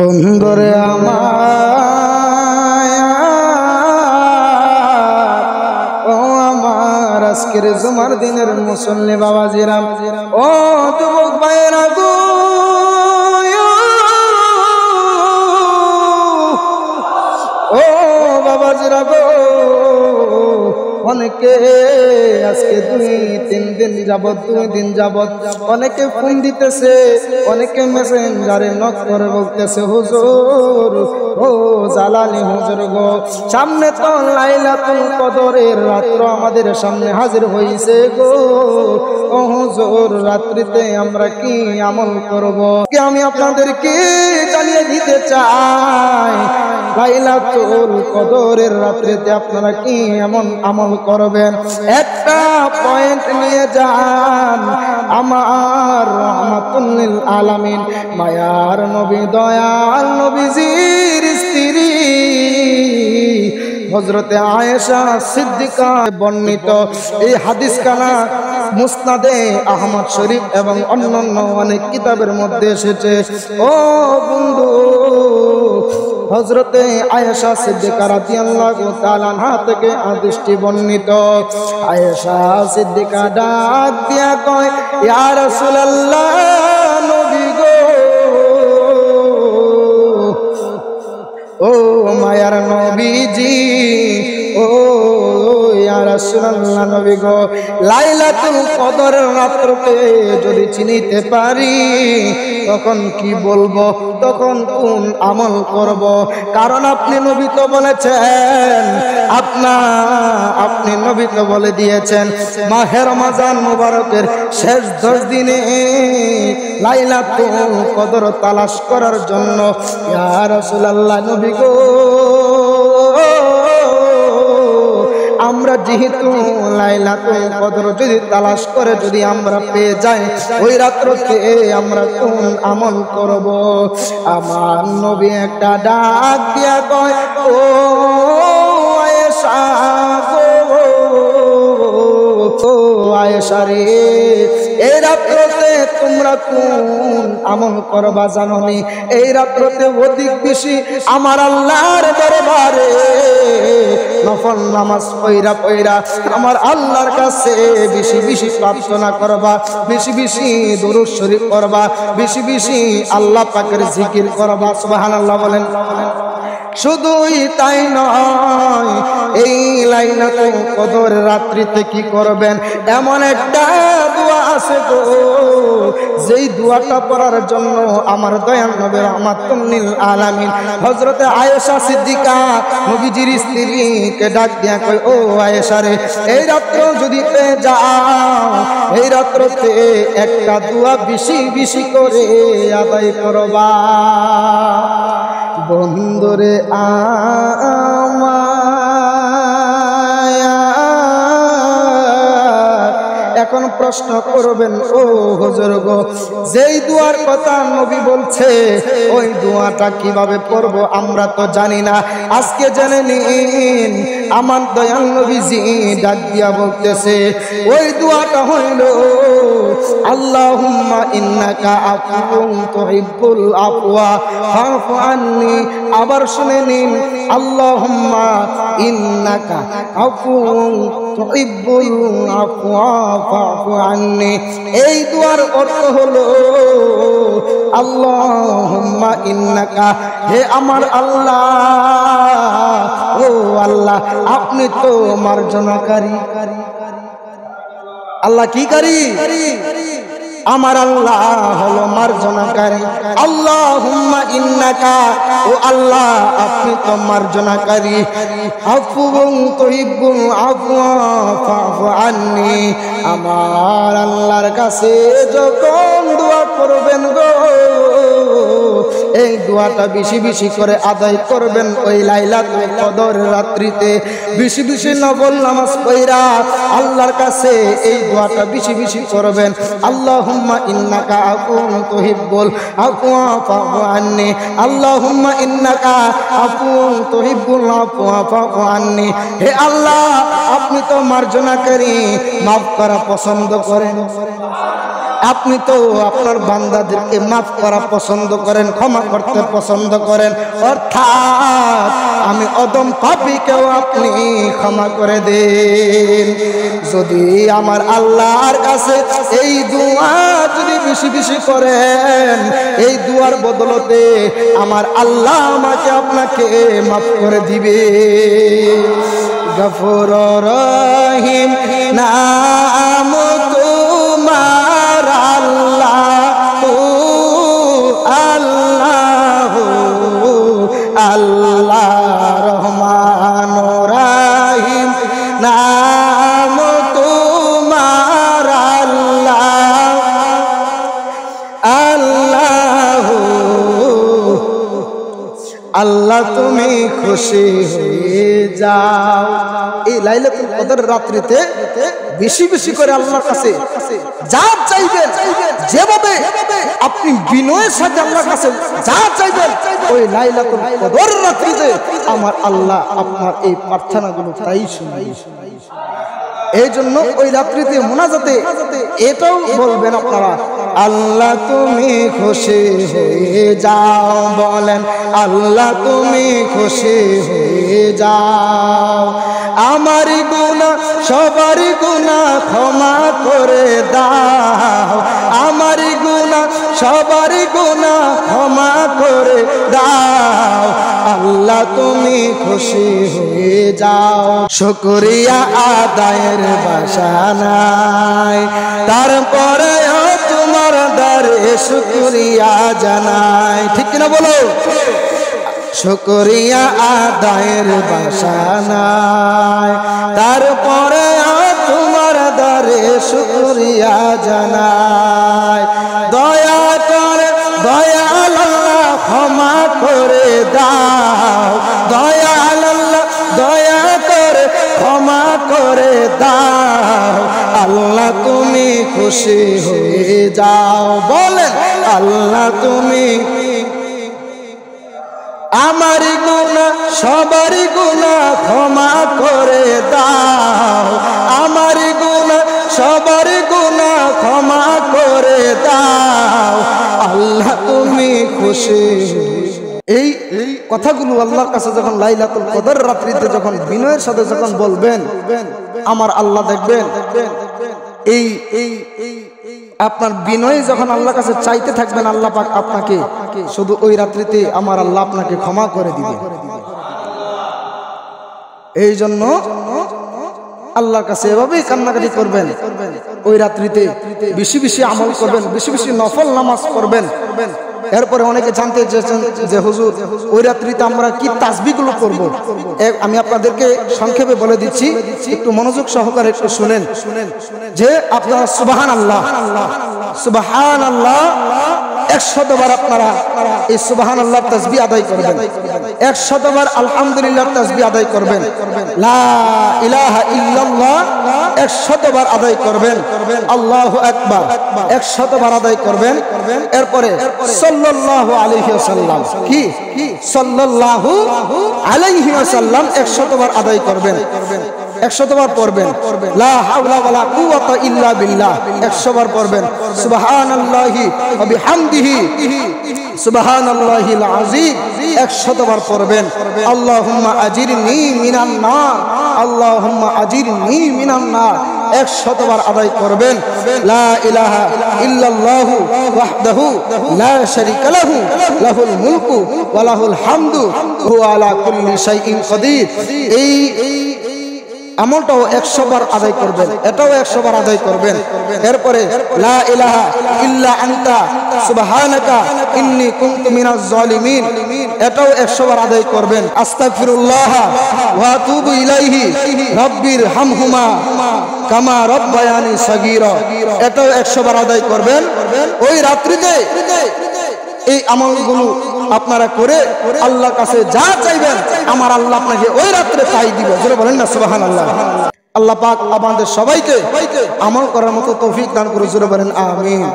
বন্ধুরে ও আমার আজকের জুমার দিনের মুসল্লি বাবাজিরাম ও যুবক ভাইয়েরা গো ও বাবাজিরা গো অনেকে আজকে দুই তিন দিন যাবত অনেকে ফোন দিতেছে, অনেকে মেসেঞ্জারে নক করে বলতেছে হুজুর ও জালালি হুজুর গো সামনে তো লাইলাতুল কদরের রাত্র আমাদের সামনে হাজির হইছে গো ও হুজুর রাত্রিতে আমরা কি আমল করব? আমি আপনাদেরকে জানিয়ে দিতে চাই লাইলাতুল কদরের রাত্রিতে আপনারা কি এমন আমল করবেন। একটা পয়েন্ট নিয়ে যান আমার রাহমাতুল লিল আলামিন মায়ার নবী দয়াল নবীজির স্ত্রী হযরতে আয়েশা সিদ্দিকা বর্ণিত এই হাদিস কানা মুসনাদে আহমদ শরীফ এবং অন্যান্য অনেক কিতাবের মধ্যে এসেছে। ও বন্ধু হযরতে আয়েশা সিদ্দিকা রাদিয়াল্লাহু তাআলা আনহা থেকে হাদিসটি বর্ণিত। আয়েশা সিদ্দিকা ডাক দিয়া কয় ইয়া রাসূলুল্লাহ নবী গো ও মায়ার নবীজি ও ইয়া রাসূলুল্লাহ নবী গো লাইলাতুল কদরের রাতকে যদি চিনিতে পারি তখন কি বলবো, তখন কোন আমল করব? কারণ আপনি নবী তো বলেছেন, আপনি নবী তো বলে দিয়েছেন মাহে রমজান মুবারকের শেষ 10 দিনে লাইলাতুল কদর তালাশ করার জন্য ইয়া রাসূলুল্লাহ নবী গো আমরা যেহেতু লাইলাতুল কদর যদি তালাশ করে যদি আমরা পেয়ে যাই ওই রাত্রতে আমরা কোন আমল করব? আমার নবী একটা ডাক দিয়া কয় ও আয়েশা গো আয়েশা রে এই রাত্রতে তোমরা কোন আমল করবা জানোনি? এই রাত্রতে অধিক বেশি আমার আল্লাহর দরবারে নফল নামাজ পয়রা আমার আল্লাহর কাছে বেশি বেশি প্রার্থনা করবা, বেশি বেশি দুরূদ শরীফ করবা, বেশি বেশি আল্লাহ পাকের জিকির করবা। সুবহানাল্লাহ বলেন। শুধুই তাই নয়, এই লাইলাতুল কদর রাত্রিতে কি করবেন এমন একটা দোয়া আছে গো যেই দোয়াটা পড়ার জন্য আমার দয়াল নবী রাহমাতুল লিল আলামিন হযরতে আয়েশা সিদ্দিকা নবীজির স্ত্রীকে ডাক দিয়া কয় ও আয়েশা রে এই রাত্র যদি পেয়ে যাও এই রাত্রতে একটা দোয়া বেশি বেশি করে আদায় করবা। বন্ধুরে এখন প্রশ্ন করবেন ও হুজুর গো যেই দুয়ার কথা নবী বলছে ওই দোয়াটা কিভাবে পড়ব আমরা তো জানি না। আজকে জেনে নিন আমার দয়াল নবীজি ডাক দিয়া বলতেছে ওই দোয়াটা হইল আল্লাহুম্মা ইন্নাকা আফুউন তুহিব্বুল আফওয়া ফাফু আন্নি। আবার শুনে নিন আল্লাহুম্মা ইন্নাকা আফুউন তুহিব্বুল আফওয়া ফাফু আন্নি। এই দুয়ার অর্থ হলো আল্লাহুম্মা ইন্নাকা হে আমার আল্লাহ ও আল্লাহ আপনি তো মার্জনাকারী। আল্লাহ কি কারি? আমার আল্লাহ হলো মার্জনাকারী। আল্লাহুম্মা ইন্নাকা ও আল্লাহ আপনি তো মার্জনাকারী। আফুউন তুহিব্বুল আফওয়া ফাফু আন্নি। আমার আল্লাহর কাছে যখন দোয়া করবেন গো এই দোয়াটা বেশি বেশি করে আদায় করবেন ওই লাইলাতুল কদর রাত্রিতে বেশি বেশি নফল নামাজ পড়া আল্লাহর কাছে এই দোয়াটা বেশি বেশি করবেন। আল্লাহুম্মা ইন্নাকা আফুউন তুহিব্বুল আফওয়া ফাফু আন্নি। আল্লাহুম্মা ইন্নাকা আফুউন তুহিব্বুল আফওয়া ফাফু আন্নি। হে আল্লাহ আপনি তো মার্জনাকারী, মাফ করা পছন্দ করেন। আপনি তো আপনার বান্দাদেরকে মাফ করা পছন্দ করেন, ক্ষমা করতে পছন্দ করেন, অর্থাৎ আমি অদম পাপীকেও আপনি ক্ষমা করে দেন। যদি আমার আল্লাহর কাছে এই দোয়া যদি বেশি বেশি করেন, এই দুয়ার বদলতে আমার আল্লাহ আমাকে আপনাকে মাফ করে দিবে। গফুর রহিম নাম তোমার আল্লাহ, আল্লাহ আল্লাহ রহমান রহিম নাম তোমার আল্লাহ, আল্লাহ আল্লাহ তুমি খুশি হয়ে যাও। এই লাইলাতুল কদর রাত্রিতে বেশি বেশি করে আল্লাহর কাছে যা চাইবেন, যেভাবে আপনি বিনয়ের সাথে আল্লাহর কাছে যা চাইবেন, ওই লাইলাতুল কদর রাত্রিতে আমার আল্লাহ আপনার এই প্রার্থনাগুলো তাই শুনবে। এই জন্য ওই রাত্রিতে মুনাজাতে এটাও বলবেন আপনারা, আল্লাহ তুমি খুশি হয়ে যাও, বলেন আল্লাহ তুমি খুশি হয়ে যাও। আমার গুনাহ সবার গুনাহ ক্ষমা করে দাও, আমার গুনাহ সবার গুনাহ ক্ষমা করে দাও, আল্লাহ তুমি খুশি হয়ে যাও। শুকরিয়া আদায়ের ভাষা নাই, তারপরে তোমার দ্বারে শুকরিয়া জানাই, ঠিক কিনা বলো? শুকরিয়া আদায়ের ভাষা নাই, তারপরে তোমার দ্বারে শুকরিয়া জানাই। দয়া করে দয়াল আল্লাহ ক্ষমা করে দাও, দয়াল আল্লাহ দয়া করে ক্ষমা করে দাও, আল্লাহ তুমি খুশি হয়ে যাও, বলেন আল্লাহ তুমি। আমার গুনাহ সবার গুনাহ ক্ষমা করে দাও, আমার গুনাহ সবার গুনাহ ক্ষমা করে দাও, আল্লাহ তুমি খুশি। এই কথাগুলো আল্লাহর কাছে যখন লাইলাতুল কদর রাত্রিতে যখন বিনয়ের সাথে যখন বলবেন, আমার আল্লাহ দেখবেন এই আপনার বিনয় যখন আল্লাহর কাছে চাইতে থাকবেন, আল্লাহ পাক আপনাকে শুধু ওই রাত্রিতে আমার আল্লাহ আপনাকে ক্ষমা করে দিবে। এই জন্য আল্লাহর কাছে এভাবেই কান্নাকাটি করবেন, ওই রাত্রিতে বেশি বেশি আমল করবেন, বেশি বেশি নফল নামাজ পড়বেন। এরপরে অনেকে জানতে চেয়েছেন যে হুজুর ওই রাত্রিতে আমরা কি তাসবিহগুলো করব, আমি আপনাদেরকে সংক্ষেপে বলে দিচ্ছি, একটু মনোযোগ সহকারে একটু শুনেন। যে আপনারা সুবহানাল্লাহ সুবহানাল্লাহ 100 বার আপনারা এই সুবহানাল্লাহ তাসবিহ আদায় করবেন, 100 বার আলহামদুলিল্লাহ তাসবিহ আদায় করবেন, লা ইলাহা ইল্লাল্লাহ 100 বার আদায় করবেন, আল্লাহু আকবার 100 বার আদায় করবেন। এরপরে সাল্লাল্লাহু আলাইহি ওয়াসাল্লাম, কি সাল্লাল্লাহু আলাইহি ওয়াসাল্লাম 100 বার আদায় করবেন, 100 বার পড়বেন, লা হাওলা ওয়ালা কুওয়াতা ইল্লা বিল্লাহ 100 বার পড়বেন, সুবহানাল্লাহি ওয়া বিহামদিহি সুবহানাল্লাহিল আযীম 100 বার পড়বেন, আল্লাহুম্মা আজিরনি মিনান নার, আল্লাহুম্মা আজিরনি মিনান নার 100 বার আদায় করবেন, লা ইলাহা ইল্লাল্লাহু ওয়াহদাহু লা শারীকা লাহু লাহুল মুলকু ওয়া লাহুল হামদু ওয়া আলা কুল্লি শাইইন কাদির। এই আমলটাও 100 বার আদায় করবেন, এটাও 100 বার আদায় করবেন। এরপরে লা ইলাহা ইল্লা আনতা সুবহানাকা ইন্নী কুনতু মিনাজ জালিমিন, এটাও 100 বার আদায় করবেন। আস্তাগফিরুল্লাহ ওয়া আতুবু ইলাইহি রাব্বির হামহুমা কামা রাব্বায়ানি সাগীরা, এটাও 100 বার আদায় করবেন। ওই রাত্রিতে এই আমলগুলো আপনারা করে আল্লাহর কাছে যা চাইবেন, আমার আল্লাহ আপনাকে ওই রাত্রে তাই দিবে। জোরে বলেন না সুবহানাল্লাহ। আল্লাহ পাক আমাদের সবাইকে আমল করার মতো তৌফিক দান করে, জোরে বলেন আমিন।